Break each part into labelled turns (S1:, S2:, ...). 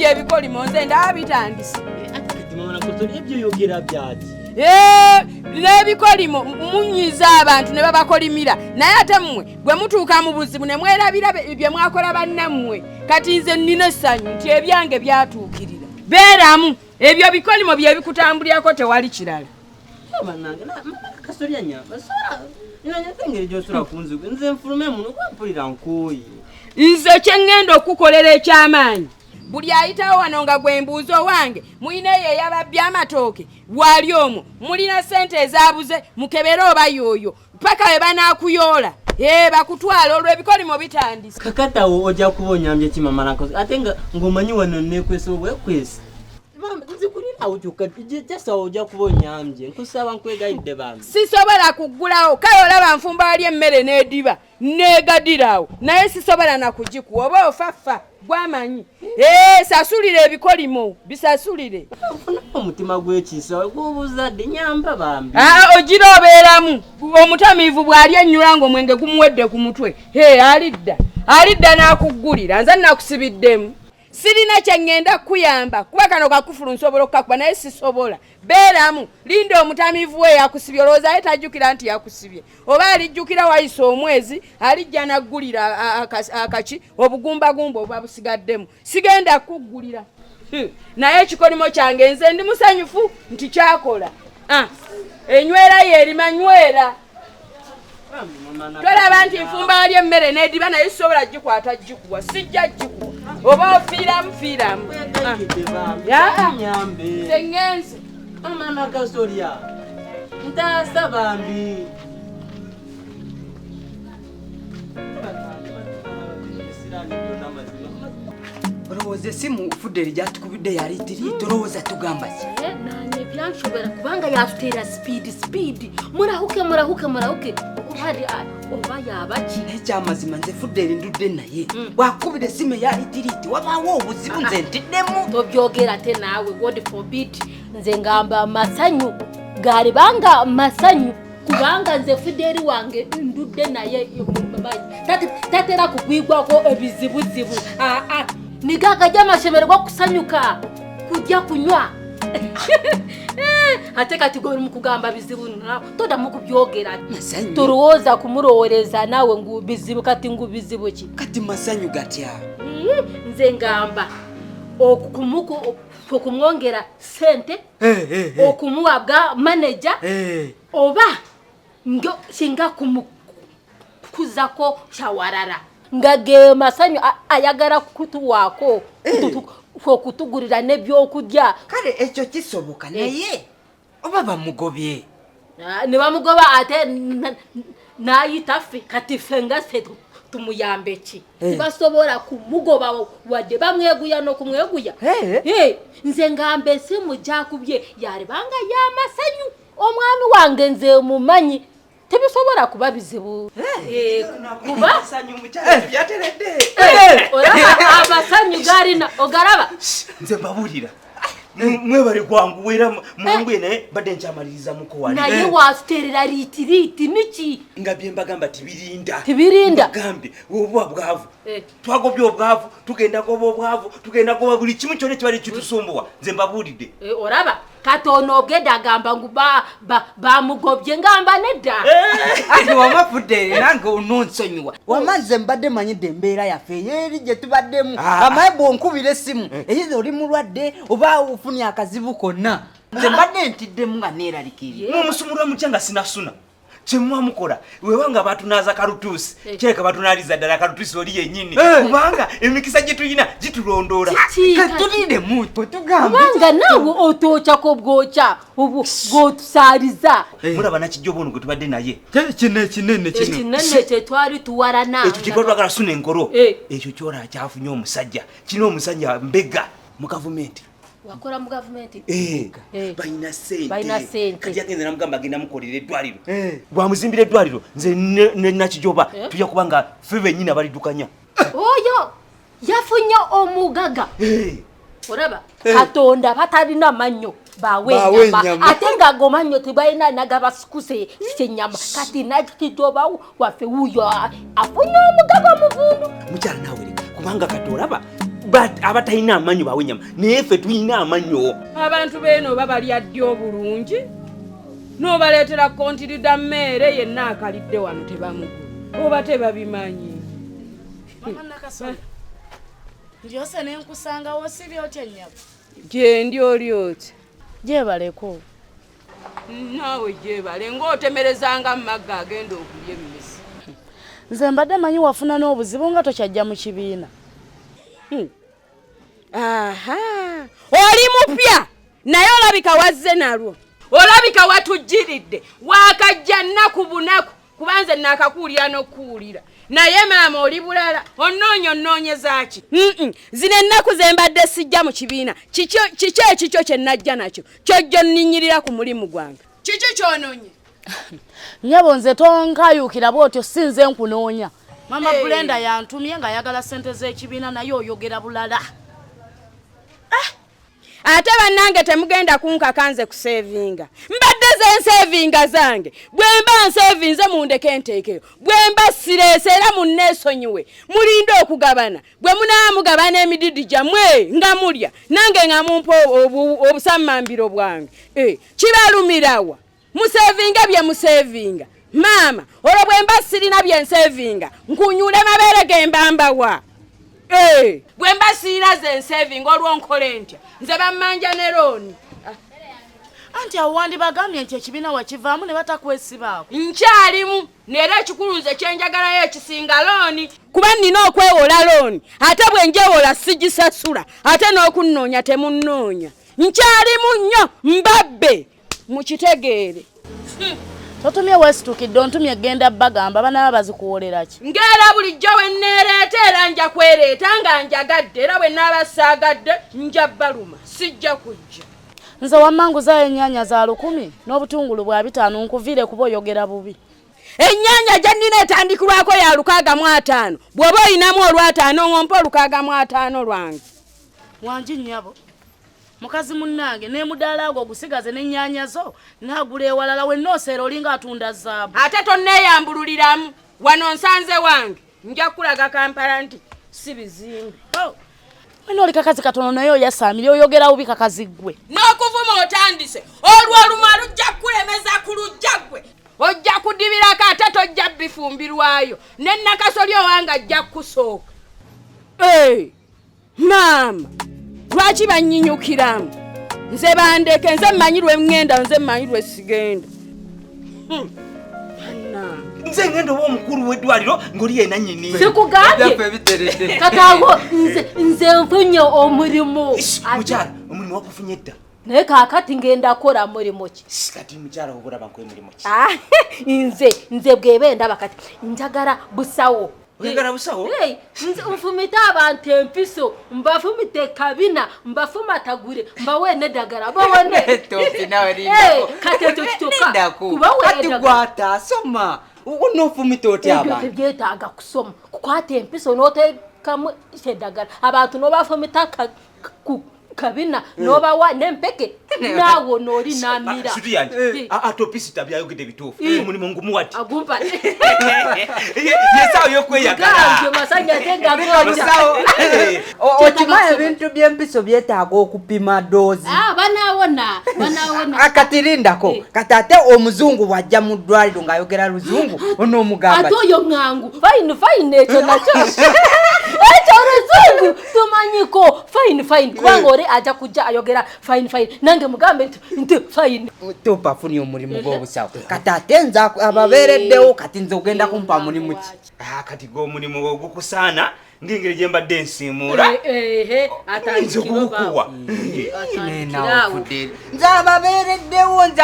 S1: byebikolimo nze ndaba bitandise.
S2: Ati mama nakosori ebyo yogera byati.
S1: N'ebikolimo munyiza abantu ne babakolimira naye ate mmwe bwe mutuuka mu buzibu ne mwerabira bye mwakola bannammwe kati nze nnina essanyu nti ebyange byatuukirira. Beeramu ebyo bikolimo bye bikutambulirako tewali kirala.
S2: Mananga kasori anyamba sora inanya tengere josura kunzugu nze mfulume muno kwampulira nkoyi.
S1: Nze kye ŋŋenda okukolera ekyamaanyi buli ayitawo wano nga gwe mbuuzo wange muyina eyo eyababbye amatooke wali omwo mulina ssente ezaabuze mukebere oba yooyo paka we banaakuyoola bakutwala olw'ebikolimo bitandise.
S2: Kakatawo ojja kubonyambye kimama nakoze ate nga ng'omanyi wano neekwesa obwekwesa. Nzikulira ukyuka jasa ojja kubonyambye nkusaba nkwegayidde bambi.
S1: Sisobola kuggulawo kale olaba nfumba wali emmere n'ediba neegadirawo naye sisobola nakugikuwa oba ofaffa gwamanyi. Sasulire ebikolimo bisasulire.
S2: Omutima gw'ekiisa gw'obuzadde nyamba bambi.
S1: Ogira obeeramu omutamiivu bw'ali ennyula ng'omwenge gumuwedde ku mutwe alidda n'akuggulira nze nakusibiddemu. Sirina kye ŋŋenda kuyamba kuba kano kakufulu nsobola okukakuba naye sisobola. Beeramu linda omutamiivu we yakusibye olowooza ye tajjukira nti yakusibye oba alijjukira wayise omwezi alijja naggulira akaki obugumbagumba oba busigaddemu. Sigenda kuggulira naye ekikolimo kyange nze ndi musanyufu nti kyakola. Enywera yeerima nywera. Tolaba nti nfumba wali emmere n'ediba naye sisobola gikwata gikuwa sijja gikuwa oba ofiiramu. Teŋŋenze
S2: mama nakasolya ntaasa bambi.
S3: Olowooza essimu Fuderi gy'atukubidde yali tiriiti olowooza tugamba ki?
S4: Nanye byanshobera kubanga yatuteera speed. Murahuke oba yabaki.
S3: Ekyamazima nze Fuderi ndudde naye bw'akubira essimu yali tiriiti wabaawo obuzibu nze ntiddemu.
S4: Tobyogera ate naawe God forbid. Nze ngamba masanyu galibanga masanyu kubanga nze Fuderi wange ndudde naye tatera kugwigwako ebizibuzibu. Nigaga jamashemerwa kusanyuka kujja kunywa. Ate kati gori mukugamba bizibu toda mukubyogera turowooza kumurowereza nawe ngu bizibu kati ngu bizibu ki
S3: kati masanyu gatya.
S4: Nze ngamba okumwongera sente okumuwabwa manager oba singa kumukuzako shawarara ngage masanyu ayagara kutuwako okutugulira n'ebyokudya.
S3: Kale ekyo kisoboka naye oba bamugobye.
S4: Ne bamugoba ate n'ayita ffe kati ffe nga ffe tumuyambe ki. Tibasobola kumugoba wadde bamweguya n'okumweguya. Nze ngamba essimu gyakubye yalibanga y'amasanyu omwami wange nze mumanyi tebisobola kuba bizibu. Kuba amasanyu galina ogaraba
S2: nze mbabulira mwebale kwangu wera mwangwe naye badde nkyamaliriza muko wali
S4: naye wasiterera litiriti miki
S2: nga byembagamba tibirinda gambe obwa bwavu twagobye obwavu tugenda gobo obwavu tugenda goba buli kimu kyone kibali kitusumbuwa nze mbabulidde
S4: oraba katono ogeda gamba ngu bamugobye ngamba nedda.
S3: Wamafudde nange ononsonyiwa wamanze mbadde manyidde embeera yaffe yeri gye tubaddemu amaye bwonkubira essimu eyizo oli mulwadde oba ufunye akazibu konna nze mbadde ntiddemu nga neeraliikirira.
S2: Mumusumulwa mutya nga sinasuna kyemwamukola wewanga batunaza karutusi kyeka batunaliza ddala karutusi oli yennyini kubanga emikisa gye tulina gitulondoola.
S3: Katulinde muto tugambe
S4: kubanga nawe otoocako bwoca bw'otusaaliza.
S2: Mulaba nakijja obuno gwe tubadde naye
S3: kinene
S4: kye twali tuwarana
S2: ekyo kye twagala suna enkolo ekyo kyora kyafunye omusajja kino omusajja mbega mu gavumenti.
S4: Wakora mu government
S2: bayina sente kati yagenze namugamba agenda mukolera eddwaliro bwamuzimbira eddwaliro nze nakijoba tujja kubanga ffe bennyini abalidukanya.
S4: Oyo yafunye omugaga oraba Katonda batalina mannyo bawenyama ate nga gomanyo tibalina nagabasikuse kyenyama kati nakijoba waffe wuyo afunye omugaga muvundu
S2: mukyala nawe kubanga kati olaba
S5: but abatalina amanyo bawe nyama naye ffe tulina amanyo.
S1: Abantu beno babalya ddyo obulungi n'obaleetera kontirida mmere yenna akalidde wano tebamugula oba tebabimanyi.
S6: Mama Nakasole ndyose nenkusangawo sibi otya nnyabo
S1: Gye ndi oli oti
S6: gyebaleko
S1: naawe gyebale ng'otemerezanga mu magga agenda okulya emmisi.
S6: nze mbadde manyi wafuna n'obuzibu nga tokyajja mu kibiina.
S1: Aha, oli mupya naye olabika wazze nalwo, olabika watujjiridde wakajja nnaku bunaku kubanze nakakuulira n'okuwulira naye maama oli bulala onnoonyeza ki? Zino ennaku ze mbadde sijja mu kibiina kiki ekikyo kye najja nakyo kyojja nninyirira ku mulimu gwange kiki kyonoonye?
S6: Nnyabo nze tonkayuukira bw'otyo sinze nkunoonya. Mama Brenda yantumye nga ayagala ssente z'ekibiina naye oyogera bulala.
S1: Ate bannange temugenda kunkakanze kusevinga. Mbadde ze nsevinga zange. Bwe mba nsevinze mundeke nteekeyo. Bwe mba sireese era munneesonyiwe. Mulinde okugabana. Bwe munaamugabana emididi gyammwe nga mulya. Nange nga mumpa obusammambiro bwange. Kibalumirawa. Musevinga bye musevinga. Maama, olwo bwe mba sirina bye nsevinga. Nkunyule mabeere ge mbambawa. Bwe mba sirina ze nsevinga olwo nkole ntya. Nze bammanja ne looni.
S6: Anti awo wandibagambye nti ekibiina wakivaamu ne batakwesibaako.
S1: Nkyalimu neera ekikulu nze kyenjagalayo ekisinga looni. Kuba nnina okwewola looni. Ate bwe njewola sigisasula. Ate n'okunnoonya temunnoonya. Nkyalimu nnyo mbabbe. Mukitegeere.
S6: Totumye wesitukidde ontumye genda bagamba banaba bazikuwolera ki?
S1: Ngera bulijjo we nneereeta era nja kwereeta nga njagadde era bwe naaba saagadde nja baluma sijja kujja.
S6: Nze wammanguzayo ennyaanya za 1000 n'obutungulu bwa 5 nkuviire kuba oyogera bubi.
S1: Ennyaanya gye nnina etandikirwako ya 650 bw'oba oyinamu olw'ataano ng'ompa 650 lwange.
S6: Wangi nnyabo mukazi munnange ne mudaala gwo gusigaze n'ennyaanya zo naagula ewalala we nooseera olinga atunda zaabu.
S1: Ate tonneeyambululiramu wano nsanze wange nja kulaga Kampala nti si bizimbe.
S6: Wena oli kakazi katono naye oyasaamiri oyogera bubi kakazi ggwe.
S1: N'okuvuma otandise olwo olumu alujja kulemeza ku lujja ggwe. Ojja kudibirako ate tojja bifumbirwayo ne Nakasoli owange ajja kusooka. Maama lwaki bannyinyukiramu? Nze bandeke nze mmanyirwe ngenda nze mmanyirwe sigenda.
S5: Nze ngenda oba omukulu w'eddwaliro ng'oli yena nnyini.
S4: Sikugambye kakawo nze nfunye omulimu.
S5: Mukyala omulimu wakufunye dda.
S4: Naye kaakati ngenda kola mulimu ki?
S5: Kati mukyala okulaba nkwe mulimu ki?
S4: Nze bw'eba ndaba kati njagala busawo.
S5: Oyagala busawo?
S4: Nze nfumita abantu empiso mbafumite kabina mbafumatagure mbawe n'eddagala bawone.
S3: Topi nawe
S4: kati ekyo kitoka kuba
S3: kati gwata soma unofumita otya abantu.
S4: Ebyo byetaaga kusoma kukwata empiso n'oteekamu eddagala abantu n'obafumita kabina n'obawa n'empeke naawo n'oli n'amira.
S5: Suti yange atopisita byayogedde bituufu omulimu ngumuwati.
S4: Agumpa
S5: yesawo y'okweyagala.
S4: Ganje masanya tengagoja.
S3: Okimanyi ebintu by'empiso byetaaga okupima doozi.
S4: Banaawona.
S3: Akatirindako kati ate omuzungu bw'ajja mu ddwaliro ng'ayogera luzungu onoomugamba.
S4: Ate oyo ŋŋangu fayini ekyo nakyo. Ekyo oluzungu tumanyiko fayini kubanga oli ajja kujja ayogera fayini nange mugambe nti fayini.
S3: Topa afunye omulimu gw'obusawo. Kati ate nze ababeereddewo kati nze ogenda kumpa mulimu ki?
S5: Kati gw'omulimu ogukusaana ng'engeri gye mbadde nsiimuula. Nze okugukuwa.
S3: Nze ababeereddewo nze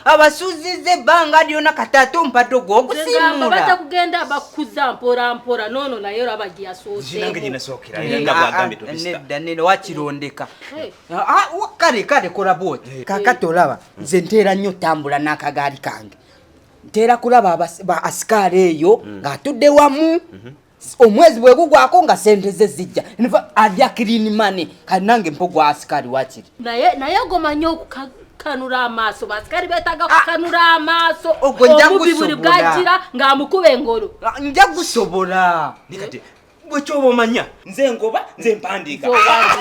S3: abasuuziza ebbanga lyonna kati ate ompadde ogw'okusiimuula.
S4: Batakugenda bakuza mpola noono naye olaba gye yasoose.
S5: Nange gye nasookera era nga bwagambye topisita.
S3: Nedda wakirondeka. Kale kola bwoti. Kakati olaba nze nteera nnyo tambula n'akagaali kange. Nteera kulaba ba asikaali eyo ng'atudde wamu. Omwezi bwe gugwako nga sente ze zijja. Alya clean money. Kati nange mpogwa asikaali wakiri.
S4: Naye gomanyi okukanula amaaso. Basikali beetaaga kukanula amaaso.
S3: Ogwo nja
S4: omubi buli bw'ajjira ng'amukuba engolo.
S3: Nja gusobola.
S5: Kati Gwe kyoba omanya nze ngoba nze mpandiika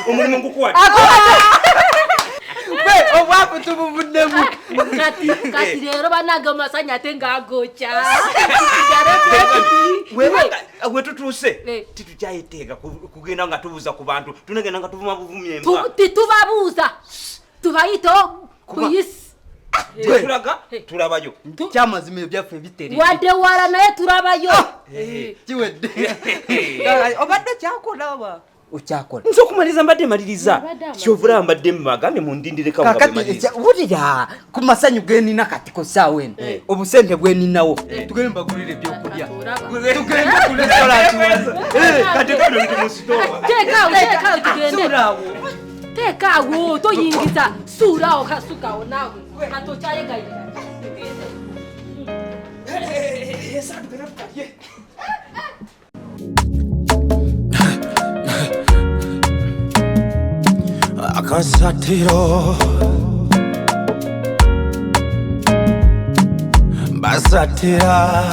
S5: omulimu ngukuwadde
S3: obwavu tubuvuddemu
S4: kati leero banange amasanya ate ng'agokya
S5: we tutuuse titukyayiteeka kugenda nga tubuuza ku bantu tunagenda nga tuvuma buvumya embwa
S4: titubabuuza tubayita buyisi
S5: tulaga tulabayo
S3: kyamazima ebyaffe bitere
S4: wadde wala naye tulabayo
S3: kiwedde obadde kyakolaba okyakola
S5: nze okumaliza mbadde maliriza kyovula mbadde mubagambye mundindireko
S3: wulira ku masanyu genina kati ku ssaawa eno obusente bweninawo tugende mbagulira ebyokulya tugende ku restaurant
S5: kati kano ndi mu sitoowa
S4: teekaawo tugende teekaawo toyingiza suulaawo kasukawo naawe katokyayegayira
S7: akasatiro basatira